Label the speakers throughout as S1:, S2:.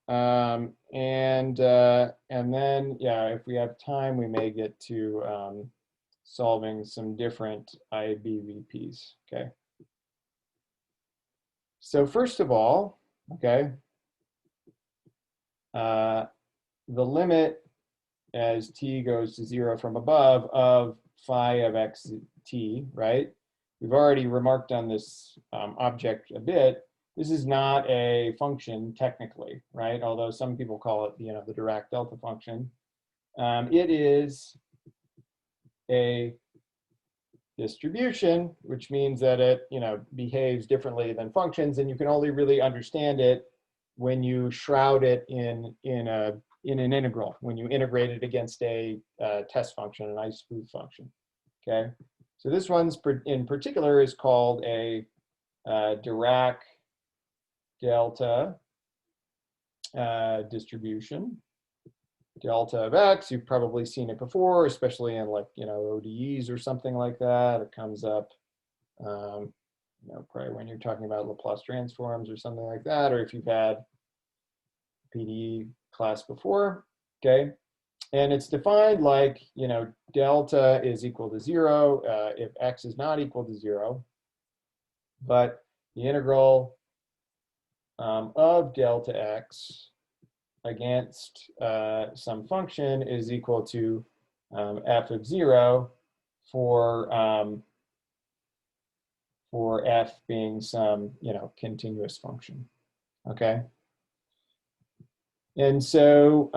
S1: And then, yeah, if we have time, we may get to solving some different IBVPs, okay? So first of all, okay, the limit as t goes to 0 from above of phi of xt, right? We've already remarked on this object a bit. This is not a function technically, right? Although some people call it, the Dirac delta function. It is a distribution, which means that it, behaves differently than functions, and you can only really understand it when you shroud it in an integral, when you integrate it against a test function, an ice-smooth function. Okay, so this one's in particular is called a Dirac delta distribution. Delta of x, you've probably seen it before, especially in like, ODEs or something like that. It comes up, probably when you're talking about Laplace transforms or something like that, or if you've had PDE class before, okay? And it's defined like, delta is equal to 0 if x is not equal to 0, but the integral of delta x against some function is equal to f of 0 for f being some, continuous function, okay? And so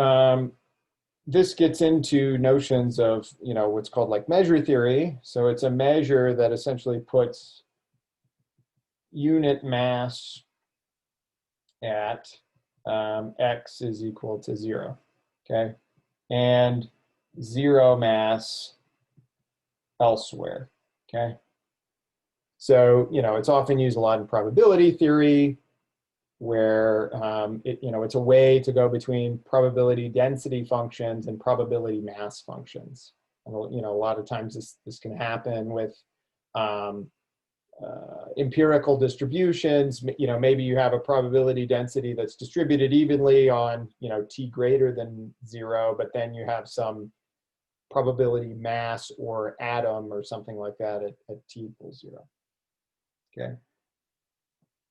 S1: this gets into notions of, what's called like measure theory. So it's a measure that essentially puts unit mass at x is equal to 0, okay? And 0 mass elsewhere, okay? So, it's often used a lot in probability theory, where it's a way to go between probability density functions and probability mass functions. And, a lot of times this can happen with empirical distributions. Maybe you have a probability density that's distributed evenly on, t greater than 0, but then you have some probability mass or atom or something like that at t equals 0. Okay.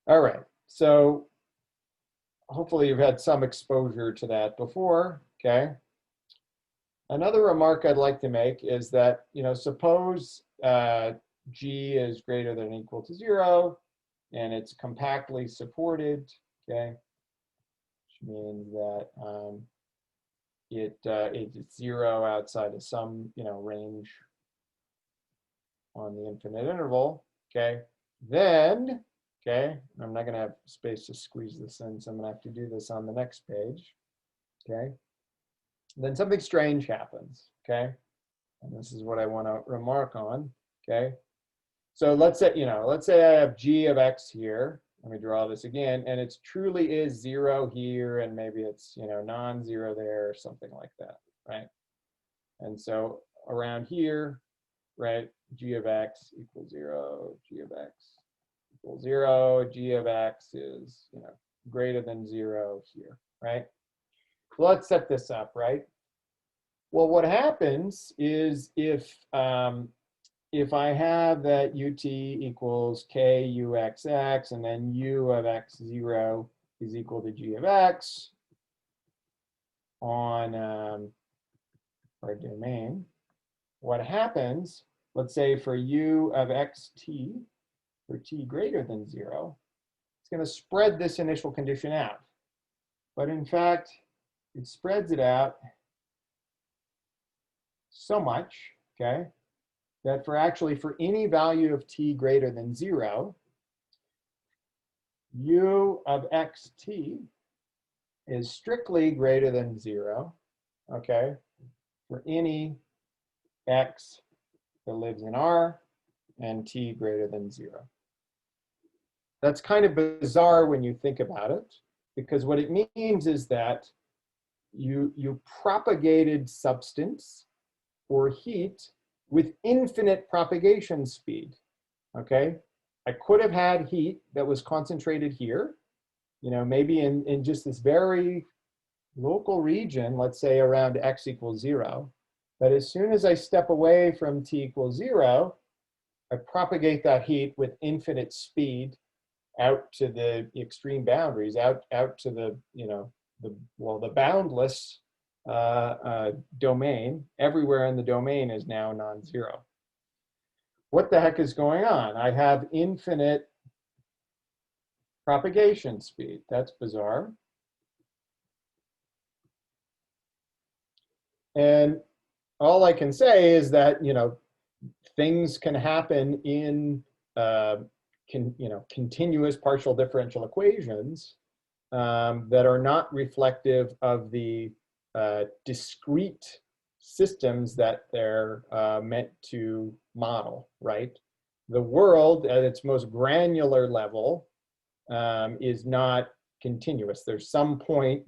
S1: All right. So hopefully you've had some exposure to that before, okay? Another remark I'd like to make is that, suppose G is greater than or equal to 0, and it's compactly supported, okay? Which means that it's 0 outside of some, range on the infinite interval, okay? Then, okay, I'm not going to have space to squeeze this in, so I'm going to have to do this on the next page, okay? Then something strange happens, okay? And this is what I want to remark on, okay? So let's say I have g of x here. Let me draw this again, and it truly is 0 here, and maybe it's, non-zero there or something like that, right? And so around here, right, g of x equals 0, g of x equals 0, g of x is, greater than 0 here, right? So let's set this up, right? Well, what happens is if I have that ut equals k uxx, and then u of x0 is equal to g of x on our domain, what happens, let's say for u of xt, for t greater than 0, it's going to spread this initial condition out. But in fact, it spreads it out so much, okay, that for any value of t greater than 0, u of xt is strictly greater than 0, okay, for any x that lives in R and t greater than 0. That's kind of bizarre when you think about it, because what it means is that you propagated substance or heat with infinite propagation speed, okay? I could have had heat that was concentrated here, maybe in just this very local region, let's say around x equals 0. But as soon as I step away from t equals 0, I propagate that heat with infinite speed out to the extreme boundaries, out to the, the boundless domain. Everywhere in the domain is now non-zero. What the heck is going on? I have infinite propagation speed. That's bizarre. And all I can say is that, things can happen in continuous partial differential equations that are not reflective of the discrete systems that they're meant to model, right? The world at its most granular level is not continuous. There's some point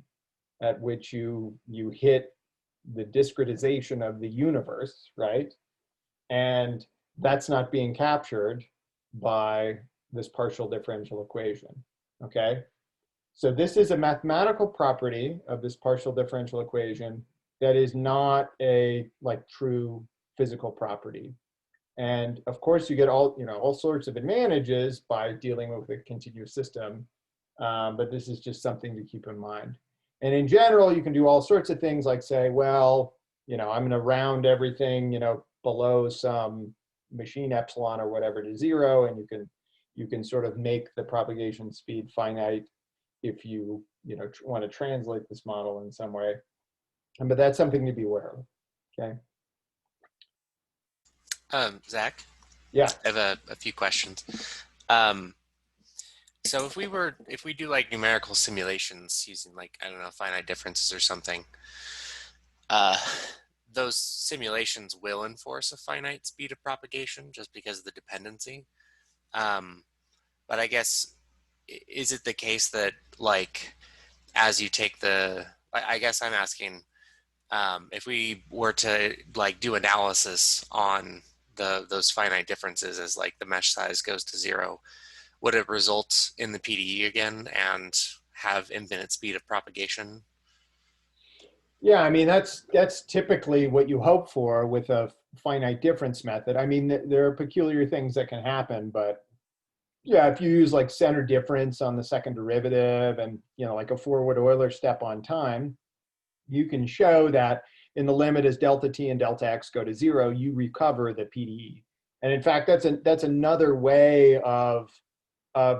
S1: at which you hit the discretization of the universe, right? And that's not being captured by this partial differential equation, okay? So this is a mathematical property of this partial differential equation that is not a true physical property. And of course you get all sorts of advantages by dealing with a continuous system, but this is just something to keep in mind. And in general, you can do all sorts of things like say, well, I'm going to round everything, below some machine epsilon or whatever to 0, and you can sort of make the propagation speed finite if you want to translate this model in some way. But that's something to be aware of. Okay.
S2: Zach?
S1: Yeah.
S2: I have a few questions. So if we do like numerical simulations using I don't know, finite differences or something, those simulations will enforce a finite speed of propagation just because of the dependency. But I guess, is it the case that as you take I guess I'm asking, if we were to do analysis on those finite differences as the mesh size goes to 0, would it result in the PDE again and have infinite speed of propagation?
S1: Yeah, I mean, that's typically what you hope for with a finite difference method. I mean, there are peculiar things that can happen, but yeah, if you use center difference on the second derivative and, a forward Euler step on time, you can show that in the limit as delta t and delta x go to 0, you recover the PDE. And in fact, that's another way of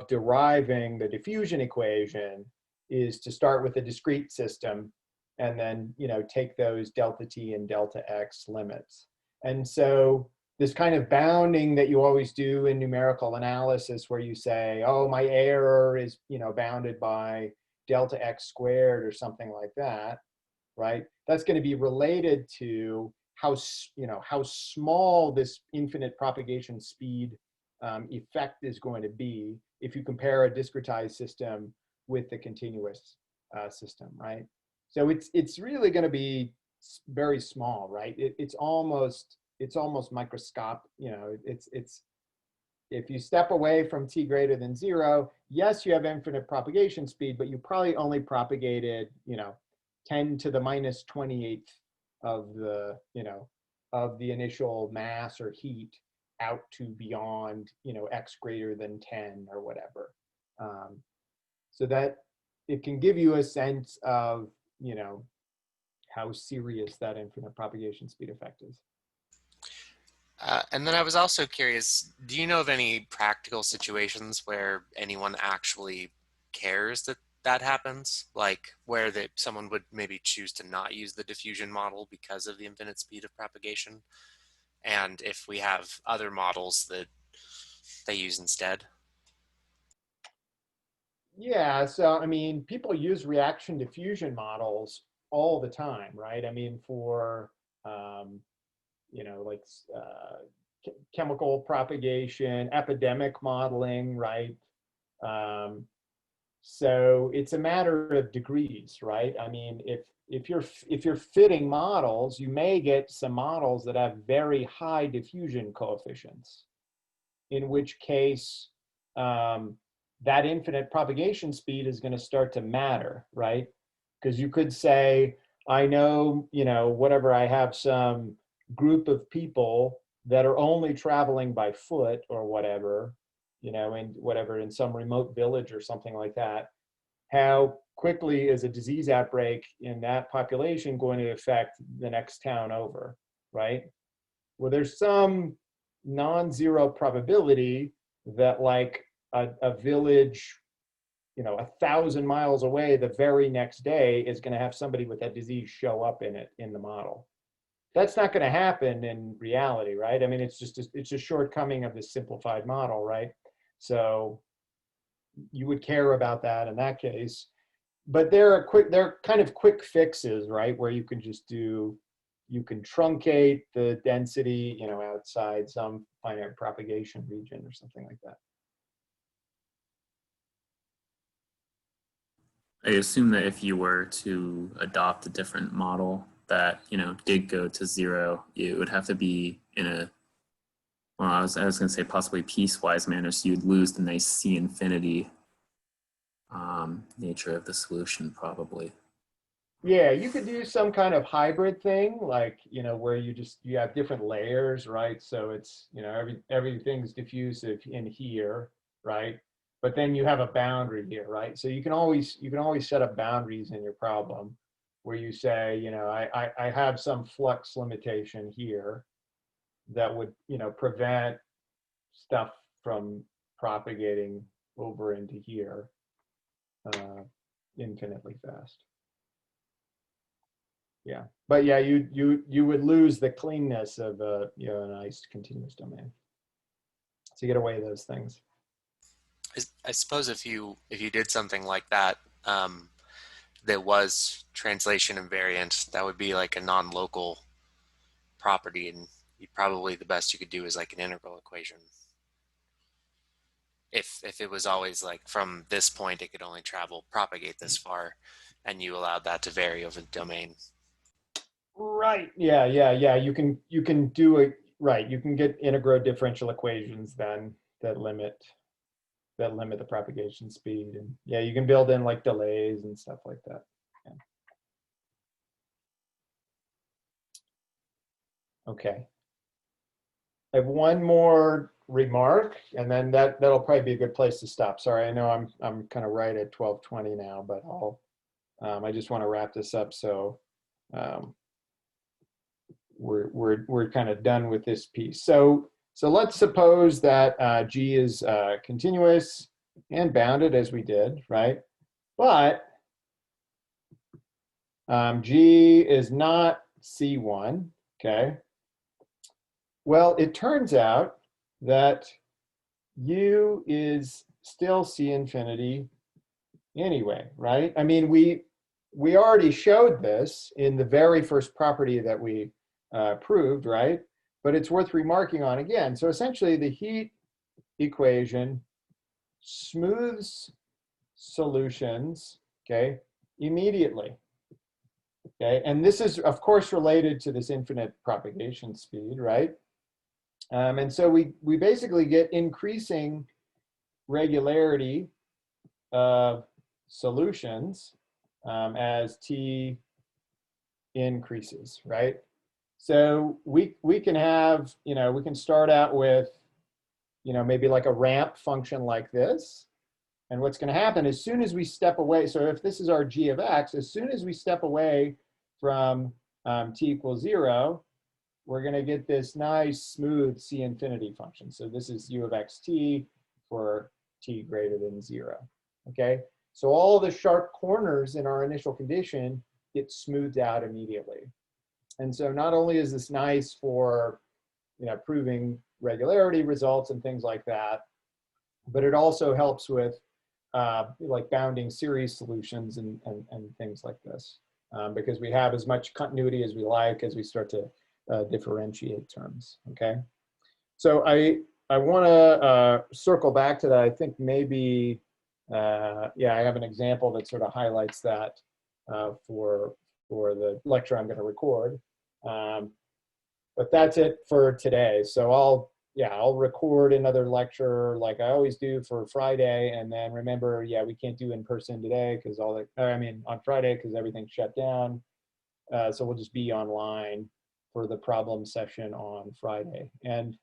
S1: deriving the diffusion equation, is to start with a discrete system and then take those delta t and delta x limits. And so this kind of bounding that you always do in numerical analysis, where you say, oh, my error is bounded by delta x squared or something like that, right? That's going to be related to how small this infinite propagation speed effect is going to be if you compare a discretized system with the continuous system, right? So it's really going to be very small, right? It's almost microscopic. It's if you step away from t greater than 0, yes, you have infinite propagation speed, but you probably only propagated 10 to the minus 28th of the of the initial mass or heat out to beyond x greater than 10 or whatever. So that it can give you a sense of how serious that infinite propagation speed effect is.
S2: And then I was also curious, do you know of any practical situations where anyone actually cares that that happens? Where someone would maybe choose to not use the diffusion model because of the infinite speed of propagation? And if we have other models that they use instead?
S1: Yeah, so I mean, people use reaction diffusion models all the time, right? I mean, for chemical propagation, epidemic modeling, right? So it's a matter of degrees, right? I mean, if you're fitting models, you may get some models that have very high diffusion coefficients, in which case that infinite propagation speed is going to start to matter, right? Because you could say, I know, whatever, I have some group of people that are only traveling by foot or whatever, in some remote village or something like that. How quickly is a disease outbreak in that population going to affect the next town over, right? Well, there's some non-zero probability that like a village 1,000 miles away the very next day is going to have somebody with that disease show up in the model. That's not going to happen in reality, right? I mean, it's a shortcoming of this simplified model, right? So you would care about that in that case. But they're kind of quick fixes, right? Where you can truncate the density, outside some finite propagation region or something like that.
S3: I assume that if you were to adopt a different model that, did go to zero, it would have to be I was going to say possibly piecewise manner, so you'd lose the nice C infinity nature of the solution probably.
S1: Yeah, you could do some kind of hybrid thing, like, where you have different layers, right? So it's, everything's diffusive in here, right? But then you have a boundary here, right? So you can always set up boundaries in your problem where you say, I have some flux limitation here that would, prevent stuff from propagating over into here infinitely fast. Yeah, but yeah, you would lose the cleanness of a nice continuous domain. So you get away those things.
S2: I suppose if you did something like that, that was translation invariant, that would be like a non-local property, and probably the best you could do is like an integral equation. If it was always like from this point it could only propagate this far, and you allowed that to vary over the domain.
S1: Right. Yeah. You can do it. Right. You can get integral differential equations then that limit the propagation speed, and yeah, you can build in like delays and stuff like that. Yeah. Okay. I have one more remark, and then that'll probably be a good place to stop. Sorry, I know I'm kind of right at 12:20 now, but I just want to wrap this up so we're kind of done with this piece. So let's suppose that G is continuous and bounded as we did, right? But G is not C1, okay? Well, it turns out that U is still C infinity anyway, right? I mean, we already showed this in the very first property that we proved, right? But it's worth remarking on again. So essentially the heat equation smooths solutions, okay, immediately. Okay, and this is of course related to this infinite propagation speed, right? And so we basically get increasing regularity of solutions as T increases, right? So we can have, we can start out with, maybe like a ramp function like this. And what's going to happen as soon as we step away, so if this is our G of X, as soon as we step away from T equals 0, we're going to get this nice smooth C infinity function. So this is U of xt for T greater than 0. Okay, so all the sharp corners in our initial condition get smoothed out immediately. And so not only is this nice for proving regularity results and things like that, but it also helps with like bounding series solutions and things like this, because we have as much continuity as we like as we start to differentiate terms. Okay, so I want to circle back to that. I think maybe yeah, I have an example that sort of highlights that for the lecture I'm going to record. But that's it for today. So yeah, I'll record another lecture like I always do for Friday, and then remember, yeah, we can't do in person today because on Friday because everything's shut down. So we'll just be online for the problem session on Friday. And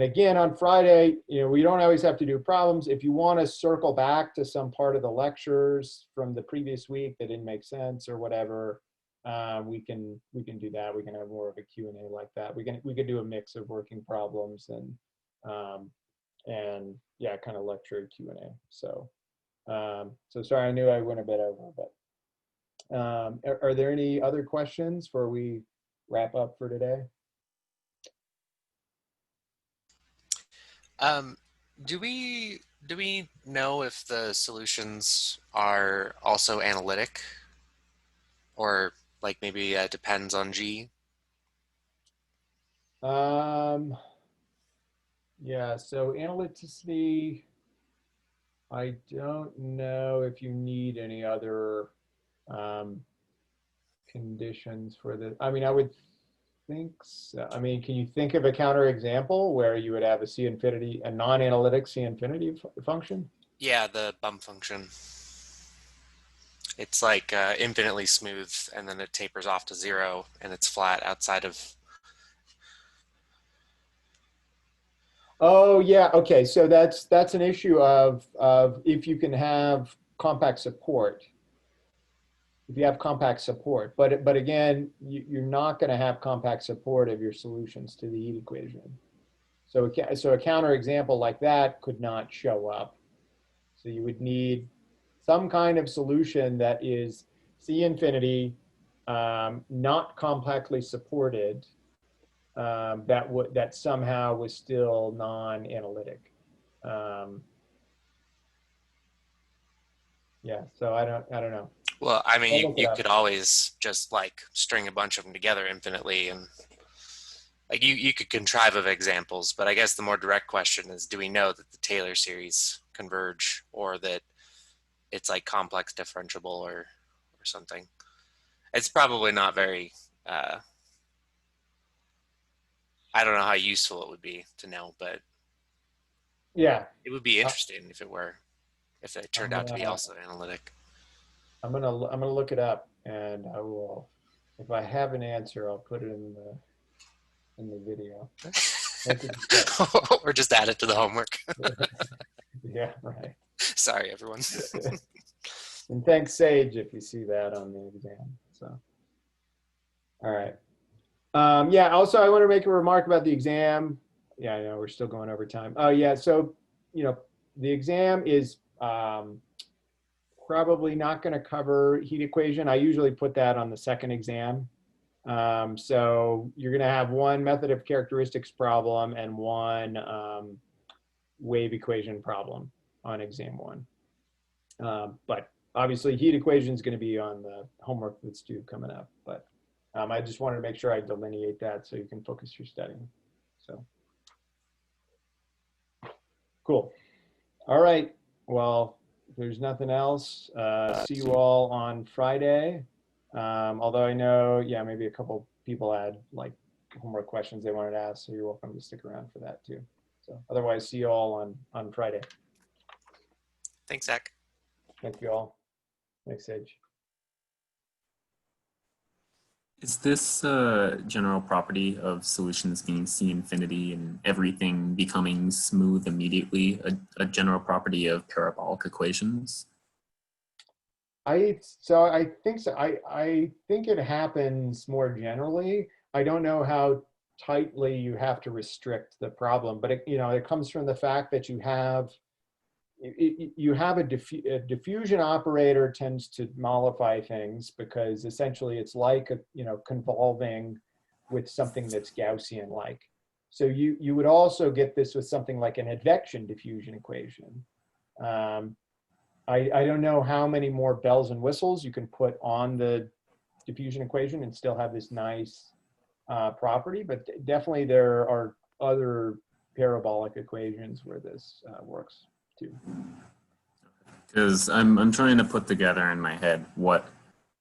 S1: again, on Friday, we don't always have to do problems. If you want to circle back to some part of the lectures from the previous week that didn't make sense or whatever, we can do that. We can have more of a Q&A like that. We can do a mix of working problems and yeah, kind of lecture Q&A. So sorry, I knew I went a bit over, but are there any other questions before we wrap up for today?
S2: Do we know if the solutions are also analytic, or like maybe depends on G?
S1: Yeah, so analyticity, I don't know if you need any other conditions for this. I mean, I would think so. I mean, can you think of a counterexample where you would have a C infinity, a non-analytic C infinity function?
S2: Yeah, the bump function. It's like infinitely smooth, and then it tapers off to 0, and it's flat outside of.
S1: Oh yeah, okay. So that's an issue of if you can have compact support. If you have compact support, but again, you're not going to have compact support of your solutions to the heat equation. So a counterexample like that could not show up. So you would need some kind of solution that is C infinity, not compactly supported, that somehow was still non-analytic. Yeah, so I don't know.
S2: Well, I mean,
S1: I'll
S2: you
S1: look it
S2: could
S1: up.
S2: always just like string a bunch of them together infinitely, and like you could contrive of examples, but I guess the more direct question is, do we know that the Taylor series converge, or that it's like complex differentiable or something? It's probably not very, I don't know how useful it would be to know, but
S1: Yeah,
S2: it would be
S1: uh,
S2: interesting if it turned out to be also analytic.
S1: I'm gonna look it up, and I will. If I have an answer, I'll put it in the video.
S2: Or just add it to the homework.
S1: Yeah, right.
S2: Sorry, everyone.
S1: And thanks, Sage, if you see that on the exam. So, all right. Yeah. Also, I want to make a remark about the exam. Yeah, I know we're still going over time. Oh, yeah. So, the exam is probably not going to cover heat equation. I usually put that on the second exam. So you're going to have one method of characteristics problem and one wave equation problem on exam 1. But obviously heat equation is going to be on the homework that's due coming up. But I just wanted to make sure I delineate that so you can focus your studying. So cool. All right. Well, if there's nothing else, see you all on Friday. Although I know, yeah, maybe a couple people had like homework questions they wanted to ask, so you're welcome to stick around for that too. So otherwise, see you all on Friday.
S2: Thanks, Zach.
S1: Thank you all. Thanks, Sage.
S3: Is this a general property of solutions being C infinity and everything becoming smooth immediately a general property of parabolic equations?
S1: I think so. I think it happens more generally. I don't know how tightly you have to restrict the problem, but it comes from the fact that you have a diffusion operator tends to mollify things because essentially it's like convolving with something that's Gaussian like. So you would also get this with something like an advection diffusion equation. I don't know how many more bells and whistles you can put on the diffusion equation and still have this nice property, but definitely there are other parabolic equations where this works too.
S3: Because I'm trying to put together in my head what,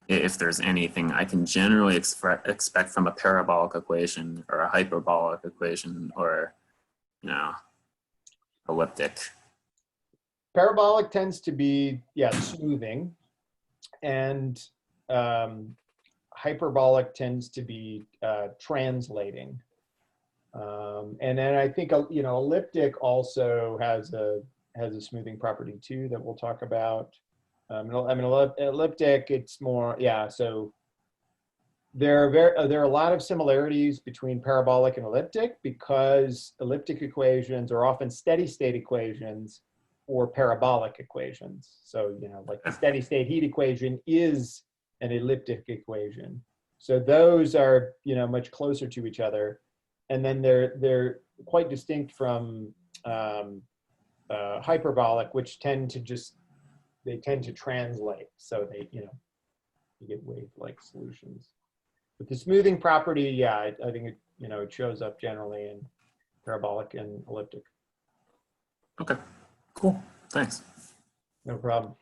S3: if there's anything I can generally expect from a parabolic equation or a hyperbolic equation or you know, elliptic.
S1: Parabolic tends to be, yeah, smoothing, and hyperbolic tends to be translating. And then I think, you know, elliptic also has a smoothing property too that we'll talk about. I mean, elliptic, it's more, yeah. So there are a lot of similarities between parabolic and elliptic, because elliptic equations are often steady state equations or parabolic equations. So, you know, like the steady state heat equation is an elliptic equation. So those are, you know, much closer to each other. And then they're quite distinct from hyperbolic, which tend to translate. So they, you know, you get wave-like solutions. But the smoothing property, yeah, I think it, you know, it shows up generally in parabolic and elliptic.
S3: Okay, cool. Thanks.
S1: No problem.